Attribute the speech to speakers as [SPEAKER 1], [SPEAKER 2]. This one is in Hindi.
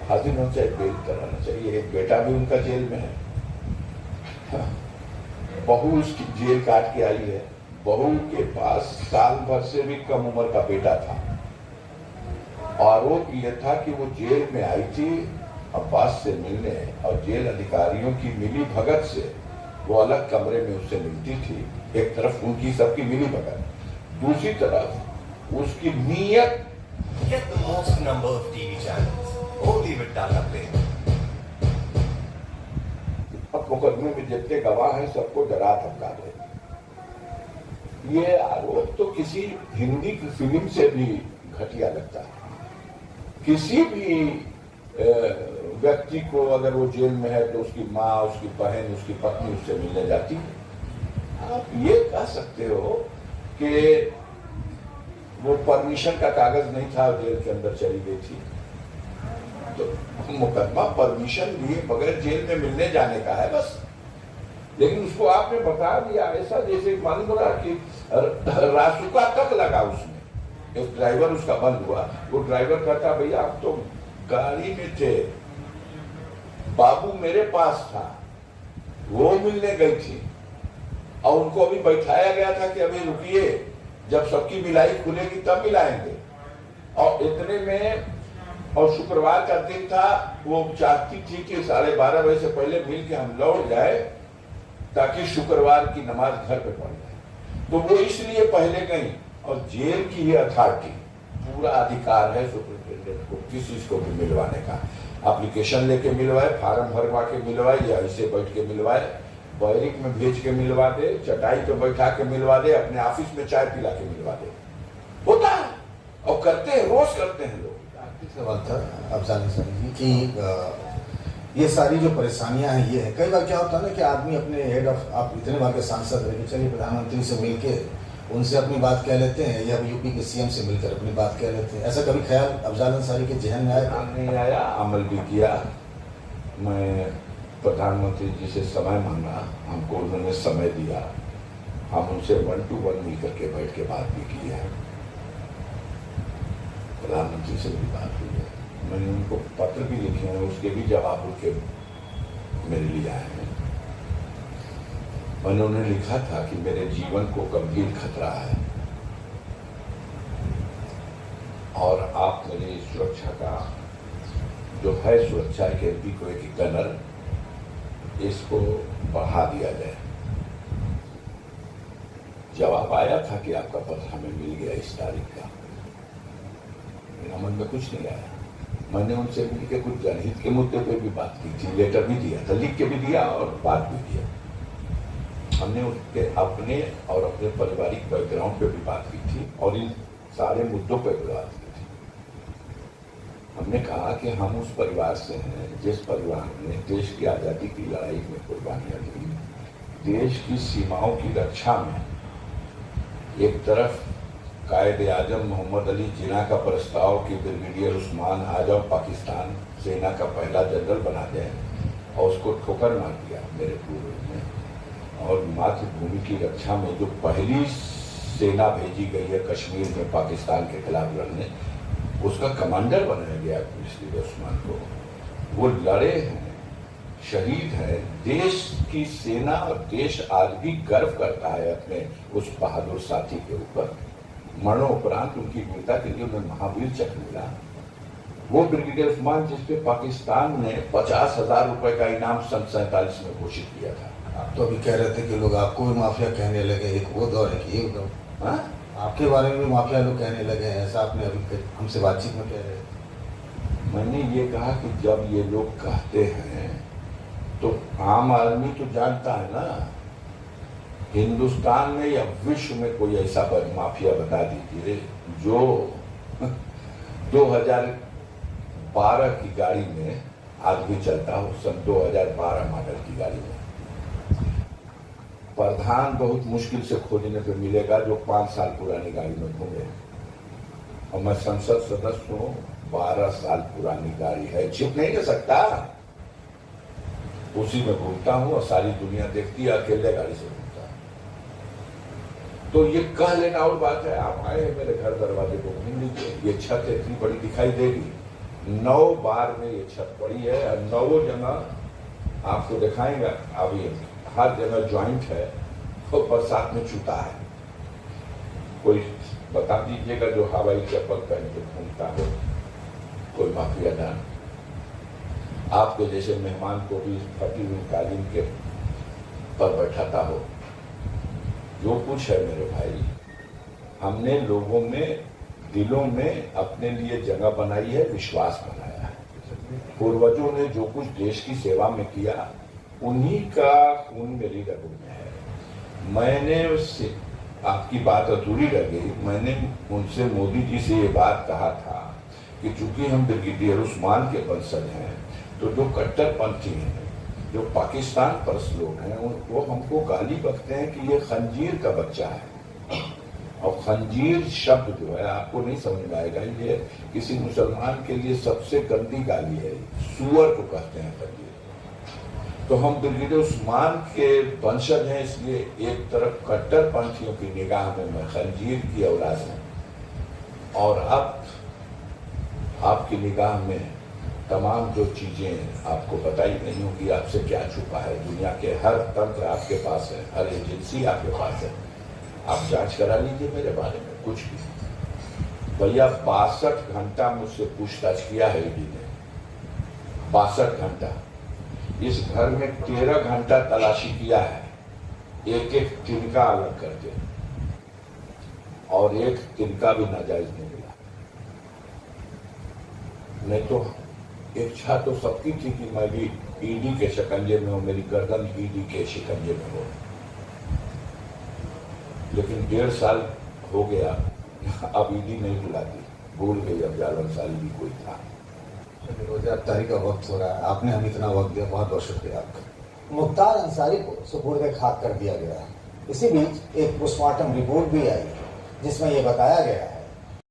[SPEAKER 1] हाजिर होना चाहिए, बेल कराना चाहिए। एक बेटा भी उनका जेल में है, बहू उसकी जेल काट के आई है। बहू के पास साल भर से भी कम उम्र का बेटा था। आरोप यह था कि वो जेल में आई थी अब्बास से मिलने, और जेल अधिकारियों की मिली भगत से वो अलग कमरे में उससे मिलती थी। एक तरफ उनकी सबकी मिली भगत, दूसरी तरफ उसकी नीयत।
[SPEAKER 2] Get the most number of TV channels. Only with Tata Play.
[SPEAKER 1] अब मुकदमे में जितने गवाह हैं सबको डरा धमका दे। ये आरोप तो किसी हिंदी की फिल्म से भी घटिया लगता है। किसी भी व्यक्ति को अगर वो जेल में है तो उसकी माँ, उसकी बहन, उसकी पत्नी उससे मिलने जाती है। आप ये कह सकते हो कि वो परमिशन का कागज नहीं था, जेल के अंदर चली गई थी, तो मुकदमा परमिशन लिए बगैर जेल में मिलने जाने का है बस। लेकिन उसको आपने बता दिया ऐसा जैसे मालूम रहा कि रासुका तक लगा उसमें। एक ड्राइवर उसका बंद हुआ, वो ड्राइवर कहता भैया आप तो गाड़ी में थे, बाबू मेरे पास था, वो मिलने गई थी, और उनको अभी बैठाया गया था कि अभी रुकिए, जब सबकी मिलाई खुलेगी तब मिलाएंगे। और इतने में, और शुक्रवार का दिन था, वो चाहती थी कि 12:30 बजे से पहले मिल के हम लौट जाए ताकि शुक्रवार की नमाज घर पे पढ़ जाए। तो वो इसलिए पहले गई, और जेल की ये अथॉरिटी, पूरा अधिकार है सुप्रिंटेंडेंट को किसी चीज को भी मिलवाने का। एप्लीकेशन लेके मिलवाए, फार्म भरवा के मिलवाए, या ऐसे बैठ के मिलवाए, बैरिक में भेज के मिलवा दे, चटाई पे बैठा के मिलवा दे, अपने ऑफिस में चाय पिला के मिलवा दे, होता है और करते हैं, रोज करते हैं लोग।
[SPEAKER 3] आखिरी सवाल था अफजाल सर कि ये सारी जो परेशानियां हैं ये है, कई बार क्या होता है ना कि आदमी अपने हेड ऑफ, आप इतने बार के सांसद रहे, चलिए प्रधानमंत्री से मिलके उनसे अपनी बात कह लेते हैं, या यूपी के सीएम से मिलकर अपनी बात कह लेते हैं, ऐसा कभी ख्याल अफजाल अंसारी के जहन में आया?
[SPEAKER 1] नहीं आया, अमल भी किया। मैं प्रधानमंत्री जी से समय मांगा, हमको उन्होंने समय दिया, हम उनसे 1 to 1 मिलकर के बैठ के बात भी की है। प्रधानमंत्री से भी बात हुई है, मैंने उनको पत्र भी लिखे हैं, उसके भी जवाब उनके मेरे लिए आए हैं। मैंने उन्हें लिखा था कि मेरे जीवन को गंभीर खतरा है, और आप मेरी सुरक्षा का जो है सुरक्षा के एमपी को एक गनर, इसको बढ़ा दिया जाए। जवाब आया था कि आपका पत्र हमें मिल गया इस तारीख का, मेरा मन में कुछ नहीं आया। मैंने उनसे मिलकर कुछ जनहित के मुद्दे पे भी बात की थी, लेटर भी दिया था, लिख के भी दिया और बात भी किया। हमने उसके अपने और अपने पारिवारिक बैकग्राउंड पे भी बात की थी, और इन सारे मुद्दों पे भी बात की थी। हमने कहा कि हम उस परिवार से हैं जिस परिवार ने देश की आज़ादी की लड़ाई में कुर्बानियां दी, देश की सीमाओं की रक्षा में। एक तरफ कायदे आजम मोहम्मद अली जिन्ना का प्रस्ताव कि ब्रिगेडियर उस्मान आ जाओ पाकिस्तान सेना का पहला जनरल बना जाए, और उसको ठोकर मार दिया मेरे पूर्व में। और मातृभूमि की रक्षा में जो पहली सेना भेजी गई है कश्मीर में पाकिस्तान के खिलाफ लड़ने, उसका कमांडर बनाया गया ब्रिगेडियर उस्मान को। वो लड़े हैं, शहीद हैं, देश की सेना और देश आज भी गर्व करता है अपने उस बहादुर साथी के ऊपर। मरणोपरांत उनकी वीरता के लिए उन्हें महावीर चक्र मिला। वो ब्रिगेडियर उस्मान जिसपे पाकिस्तान ने 50,000 रुपए का इनाम सन 47 में घोषित किया था।
[SPEAKER 3] आप तो अभी कह रहे थे कि लोग आपको भी माफिया कहने लगे, एक वो दौर है कि ये दौर, आपके बारे में भी माफिया लोग कहने लगे हैं, ऐसा आपने अभी हमसे बातचीत में कह रहे थे।
[SPEAKER 1] मैंने ये कहा कि जब ये लोग कहते हैं तो आम आदमी तो जानता है ना, हिंदुस्तान में या विश्व में कोई ऐसा माफिया बता दीजिए जो 2012 की गाड़ी में आज भी चलता हो, सन 2012 मॉडल की गाड़ी में। प्रधान बहुत मुश्किल से खोजने पे मिलेगा जो 5 साल पुरानी गाड़ी में घूमे, और मैं संसद सदस्य हूँ, 12 साल पुरानी गाड़ी है, छिप नहीं ले सकता, उसी में घूमता हूँ और सारी दुनिया देखती है, अकेले गाड़ी से घूमता है। तो ये कह लेना और बात है, आप आए हैं मेरे घर दरवाजे को घूम लीजिए, ये छत इतनी बड़ी दिखाई देगी, 9 बार में ये छत पड़ी है और 9 जगह आपको दिखाएंगे। अभी हर जगह ज्वाइंट है तो बरसात में छूटा है। कोई बता दीजिएगा जो हवाई चप्पल पहन के घूमता हो, कोई माफिया डान आपके जैसे मेहमान को भी फटी हुई कालीन के पर बैठाता हो। जो कुछ है मेरे भाई, हमने लोगों में दिलों में अपने लिए जगह बनाई है, विश्वास बनाया है। पूर्वजों ने जो कुछ देश की सेवा में किया उन्हीं का खून मेरी रगों में है। मैंने उससे आपकी बात अधूरी रह गई। मैंने उनसे मोदी जी से ये बात कहा था कि चूंकि हम ब्रिगेडियर उस्मान के वंशज हैं तो जो कट्टरपंथी हैं, जो पाकिस्तान परस्त लोग हैं, वो हमको गाली बकते हैं कि ये खंजीर का बच्चा है। और खंजीर शब्द जो है आपको नहीं समझ में आएगा, ये किसी मुसलमान के लिए सबसे गंदी गाली है। सुअर को कहते हैं खंजीर। तो हम ब्रिगेडियर उस्मान के वंशज हैं, इसलिए एक तरफ कट्टरपंथियों की निगाह में मैं खंजीर की औलाद हूं और अब आपकी निगाह में तमाम जो चीजें आपको बताई नहीं होगी, आपसे क्या छुपा है। दुनिया के हर तंत्र आपके पास है, हर एजेंसी आपके पास है। आप जांच करा लीजिए मेरे बारे में कुछ भी। भैया 62 घंटा मुझसे पूछताछ किया है ईडी ने, 62 घंटा। इस घर में 13 घंटा तलाशी किया है, एक एक तिनका अलग करके, और एक तिनका भी नाजायज नहीं मिला। नहीं तो इच्छा तो सबकी थी कि मैं भी ईडी के शिकंजे में हूं, मेरी गर्दन ईडी के शिकंजे में हो। लेकिन 1.5 साल हो गया, अब ईडी नहीं बुलाती, भूल गई अब जालन साल भी कोई था।
[SPEAKER 3] गिरफ्तारी का वक्त हो रहा है, आपने हम इतना वक्त दिया, बहुत बहुत शुक्रिया आपका। मुख्तार अंसारी को सुपुर्द खाक कर दिया गया। इसी बीच एक पोस्टमार्टम रिपोर्ट भी आई जिसमें यह बताया गया है